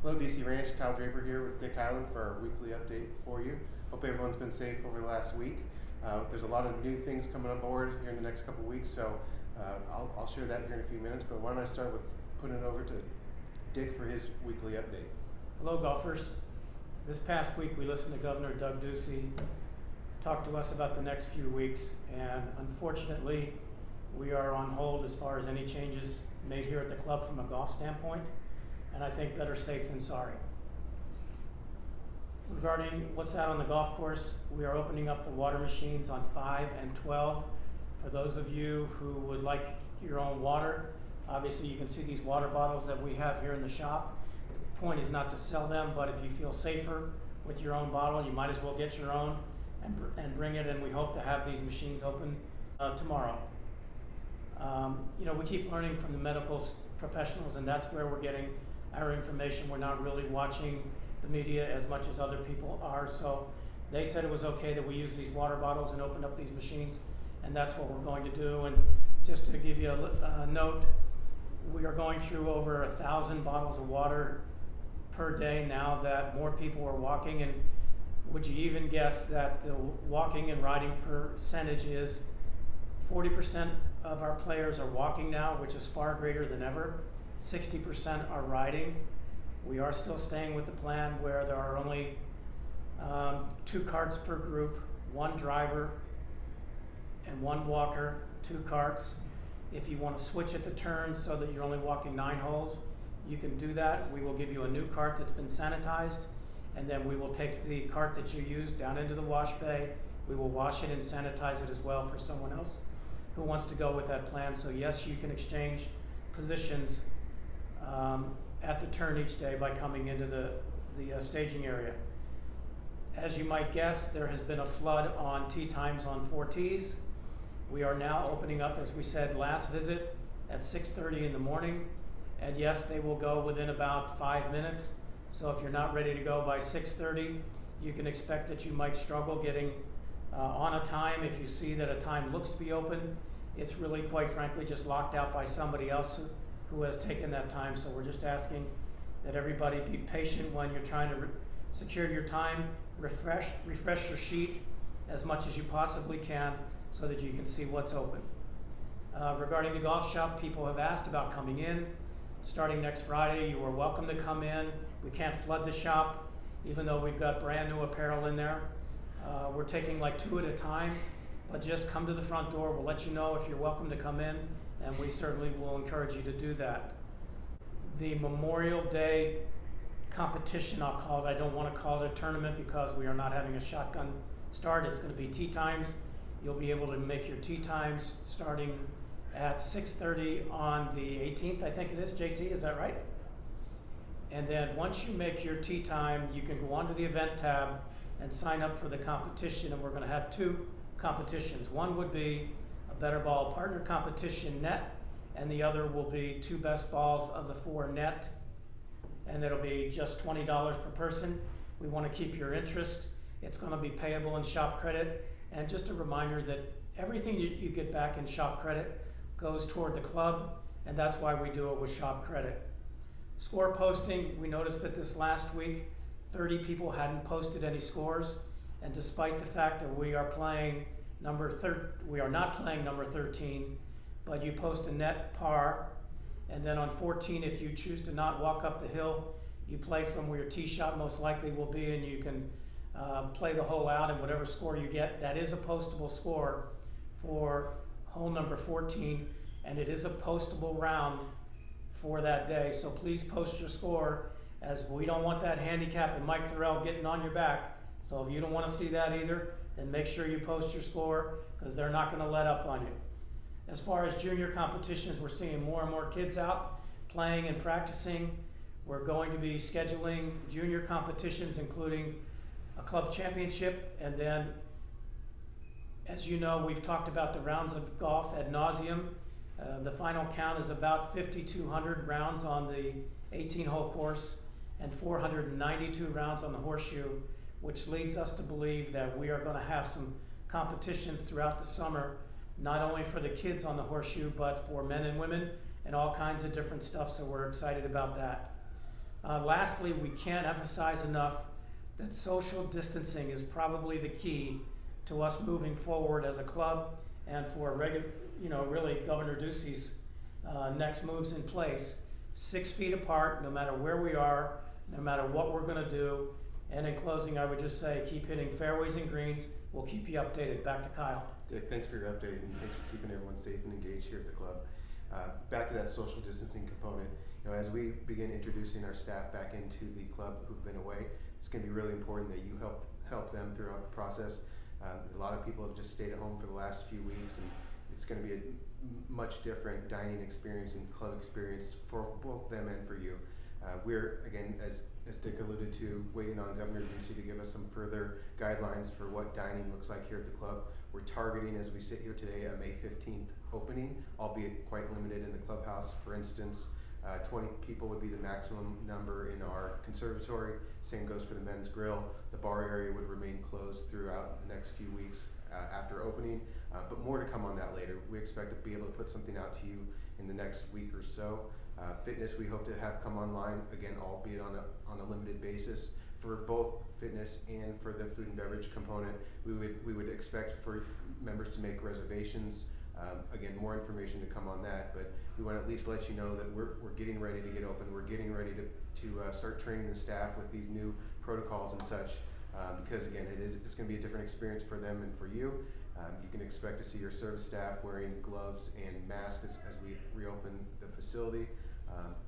Hello, DC Ranch. Kyle Draper here with Dick Hyland for our weekly update for you. Hope everyone's been safe over the last week. There's a lot of new things coming on board here in the next couple weeks, so I'll share that here in a few minutes. But why don't I start with putting it over to Dick for his weekly update. Hello, golfers. This past week we listened to Governor Doug Ducey talk to us about the next few weeks, and unfortunately we are on hold as far as any changes made here at the club from a golf standpoint, and I think better safe than sorry. Regarding what's out on the golf course, we are opening up the water machines on 5 and 12. For those of you who would like your own water, obviously you can see these water bottles that we have here in the shop. The point is not to sell them, but if you feel safer with your own bottle, you might as well get your own and bring it, and we hope to have these machines open tomorrow. We keep learning from the medical professionals, and that's where we're getting our information. We're not really watching the media as much as other people are, so they said it was okay that we use these water bottles and open up these machines, and that's what we're going to do. And just to give you a note, we are going through over 1,000 bottles of water per day now that more people are walking. And would you even guess that the walking and riding percentage is 40% of our players are walking now, which is far greater than ever. 60% are riding. We are still staying with the plan where there are only 2 carts per group, 1 driver and 1 walker, 2 carts. If you want to switch at the turns so that you're only walking 9 holes, you can do that. We will give you a new cart that's been sanitized, and then we will take the cart that you used down into the wash bay. We will wash it and sanitize it as well for someone else who wants to go with that plan. So yes, you can exchange positions at the turn each day by coming into the staging area. As you might guess, there has been a flood on tee times on 4 tees. We are now opening up, as we said last visit, at 6:30 in the morning. And yes, they will go within about 5 minutes. So if you're not ready to go by 6:30, you can expect that you might struggle getting on a time. If you see that a time looks to be open, it's really, quite frankly, just locked out by somebody else who has taken that time. So we're just asking that everybody be patient when you're trying to secure your time. Refresh your sheet as much as you possibly can so that you can see what's open. Regarding the golf shop, people have asked about coming in. Starting next Friday, you are welcome to come in. We can't flood the shop, even though we've got brand new apparel in there. We're taking like 2 at a time, but just come to the front door. We'll let you know if you're welcome to come in, and we certainly will encourage you to do that. The Memorial Day competition, I'll call it. I don't want to call it a tournament because we are not having a shotgun start. It's going to be tee times. You'll be able to make your tee times starting at 6:30 on the 18th, I think it is. JT, is that right? And then once you make your tee time, you can go onto the event tab and sign up for the competition. And we're going to have 2 competitions. One would be a better ball partner competition net, and the other will be 2 best balls of the 4 net, and it'll be just $20 per person. We want to keep your interest. It's going to be payable in shop credit. And just a reminder that everything you get back in shop credit goes toward the club, and that's why we do it with shop credit. Score posting, we noticed that this last week 30 people hadn't posted any scores, and despite the fact that we are playing we are not playing number 13, but you post a net par, and then on 14, if you choose to not walk up the hill, you play from where your tee shot most likely will be, and you can play the hole out, and whatever score you get, that is a postable score for hole number 14, and it is a postable round for that day. So please post your score, as we don't want that handicap and Mike Thorell getting on your back. So if you don't want to see that either, then make sure you post your score, because they're not going to let up on you. As far as junior competitions, we're seeing more and more kids out playing and practicing. We're going to be scheduling junior competitions, including a club championship, and then, as you know, we've talked about the rounds of golf ad nauseum. The final count is about 5,200 rounds on the 18-hole course and 492 rounds on the horseshoe, which leads us to believe that we are going to have some competitions throughout the summer, not only for the kids on the horseshoe, but for men and women and all kinds of different stuff, so we're excited about that. Lastly, we can't emphasize enough that social distancing is probably the key to us moving forward as a club and for really Governor Ducey's next moves in place. 6 feet apart, no matter where we are, no matter what we're gonna do. And in closing, I would just say, keep hitting fairways and greens. We'll keep you updated. Back to Kyle. Dick, thanks for your update and thanks for keeping everyone safe and engaged here at the club. Back to that social distancing component, as we begin introducing our staff back into the club who've been away, it's going to be really important that you help them throughout the process. A lot of people have just stayed at home for the last few weeks, and it's going to be a much different dining experience and club experience for both them and for you. We're, again, as Dick alluded to, waiting on Governor Ducey to give us some further guidelines for what dining looks like here at the club. We're targeting, as we sit here today, a May 15th opening, albeit quite limited in the clubhouse. For instance, 20 people would be the maximum number in our conservatory. Same goes for the men's grill. The bar area would remain closed throughout the next few weeks after opening, but more to come on that later. We expect to be able to put something out to you in the next week or so. Fitness we hope to have come online, again, albeit on a limited basis. For both fitness and for the food and beverage component, we would expect for members to make reservations. Again, more information to come on that, but we want to at least let you know that we're getting ready to get open. We're getting ready to start training the staff with these new protocols and such, because again, it's going to be a different experience for them and for you. You can expect to see your service staff wearing gloves and masks as we reopen the facility.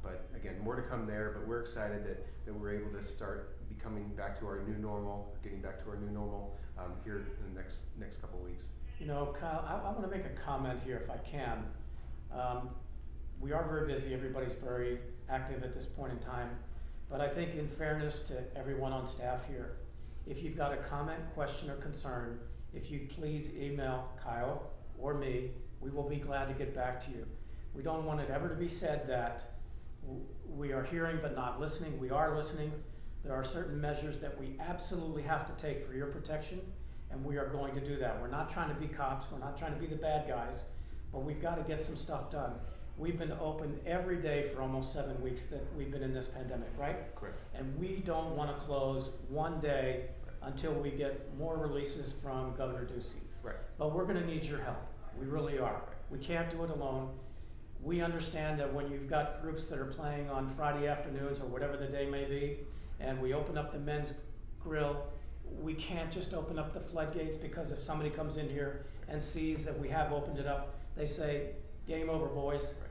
But again, more to come there, but we're excited that we're able to start becoming back to our new normal, getting back to our new normal here in the next couple of weeks. Kyle, I want to make a comment here if I can. We are very busy, everybody's very active at this point in time, but I think in fairness to everyone on staff here, if you've got a comment, question, or concern, if you'd please email Kyle or me, we will be glad to get back to you. We don't want it ever to be said that we are hearing but not listening. We are listening. There are certain measures that we absolutely have to take for your protection, and we are going to do that. We're not trying to be cops. We're not trying to be the bad guys, but we've got to get some stuff done. We've been open every day for almost 7 weeks that we've been in this pandemic, right? Correct. And we don't want to close one day until we get more releases from Governor Ducey. Right. But we're going to need your help. We really are. We can't do it alone. We understand that when you've got groups that are playing on Friday afternoons or whatever the day may be, and we open up the men's grill, we can't just open up the floodgates, because if somebody comes in here and sees that we have opened it up, they say, game over, boys. Right.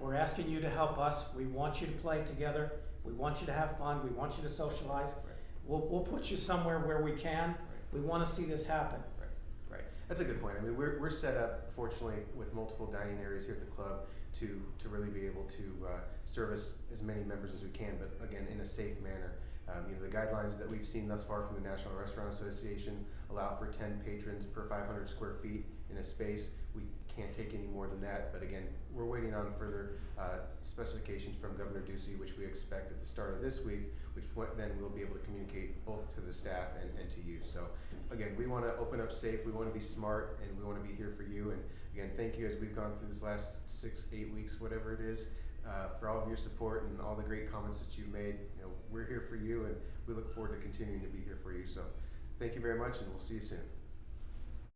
We're asking you to help us. We want you to play together. We want you to have fun. We want you to socialize. Right. We'll put you somewhere where we can. Right. We want to see this happen. Right. That's a good point. I mean, we're set up, fortunately, with multiple dining areas here at the club to really be able to service as many members as we can, but again, in a safe manner. The guidelines that we've seen thus far from the National Restaurant Association allow for 10 patrons per 500 square feet in a space. We can't take any more than that, but again, we're waiting on further specifications from Governor Ducey, which we expect at the start of this week, which then we'll be able to communicate both to the staff and to you. So again, we want to open up safe, we want to be smart, and we want to be here for you. And again, thank you as we've gone through this last 6-8 weeks, whatever it is, for all of your support and all the great comments that you've made. We're here for you, and we look forward to continuing to be here for you. So thank you very much, and we'll see you soon.